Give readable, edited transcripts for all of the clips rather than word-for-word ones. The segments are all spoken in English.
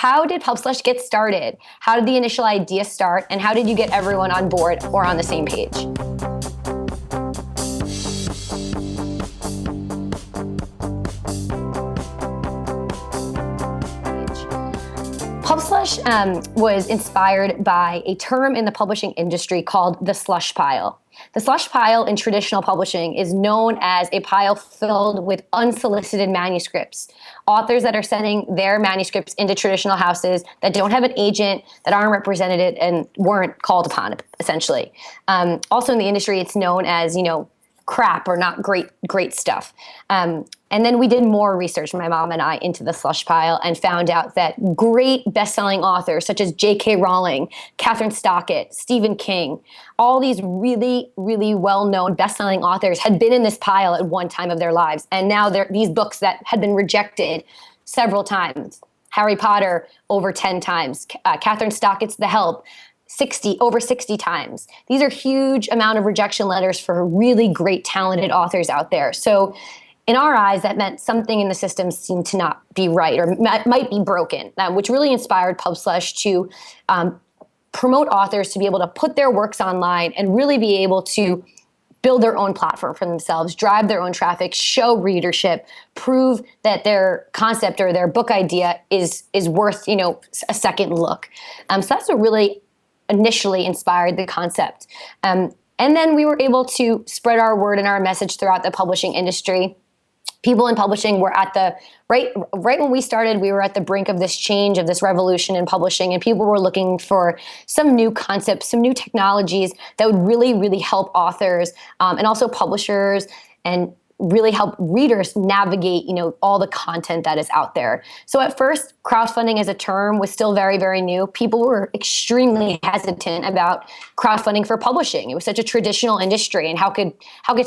how did Pubslush get started? How did the initial idea start? And how did you get everyone on board or on the same page? Pubslush was inspired by a term in the publishing industry called the slush pile. The slush pile in traditional publishing is known as a pile filled with unsolicited manuscripts. Authors that are sending their manuscripts into traditional houses that don't have an agent, that aren't represented and weren't called upon, essentially. Also in the industry, it's known as, crap or not great stuff. And then we did more research, my mom and I, into the slush pile and found out that great best-selling authors such as J.K. Rowling, Catherine Stockett, Stephen King, all these really, really well-known best-selling authors had been in this pile at one time of their lives. And now these books that had been rejected several times. Harry Potter over 10 times. Catherine Stockett's The Help. Over 60 times. These are huge amount of rejection letters for really great, talented authors out there. So in our eyes, that meant something in the system seemed to not be right or might be broken, which really inspired Pubslush to promote authors to be able to put their works online and really be able to build their own platform for themselves, drive their own traffic, show readership, prove that their concept or their book idea is worth, a second look. So that's what really initially inspired the concept. And then we were able to spread our word and our message throughout the publishing industry. People in publishing were at right when we started, we were at the brink of this change, of this revolution in publishing, and people were looking for some new concepts, some new technologies that would really, really help authors and also publishers and really help readers navigate, all the content that is out there. So at first, crowdfunding as a term was still very, very new. People were extremely hesitant about crowdfunding for publishing. It was such a traditional industry, and how could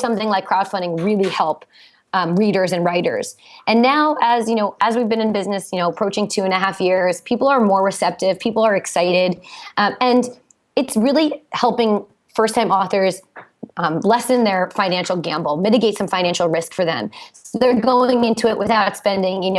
something like crowdfunding really help readers and writers? And now, as we've been in business, approaching 2.5 years, people are more receptive. People are excited, and it's really helping first-time authors lessen their financial gamble, mitigate some financial risk for them. So they're going into it without spending,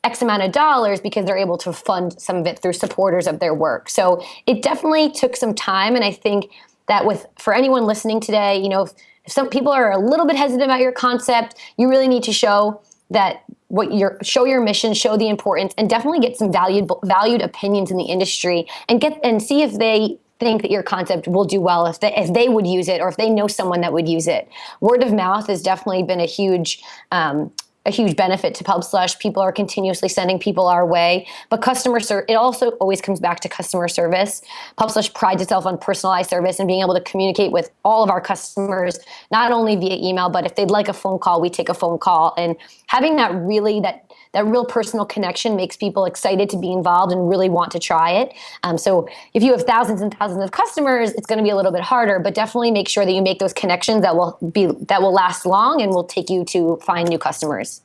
X amount of dollars because they're able to fund some of it through supporters of their work. So it definitely took some time. And I think that for anyone listening today, if some people are a little bit hesitant about your concept, you really need to show that show your mission, show the importance, and definitely get some valued opinions in the industry and see if they think that your concept will do well, if they would use it, or if they know someone that would use it. Word of mouth has definitely been a huge benefit to Pubslush. People are continuously sending people our way, but it also always comes back to customer service. Pubslush prides itself on personalized service and being able to communicate with all of our customers, not only via email, but if they'd like a phone call, we take a phone call. And having that real personal connection makes people excited to be involved and really want to try it. So if you have thousands and thousands of customers, it's going to be a little bit harder, but definitely make sure that you make those connections that will last long and will take you to find new customers.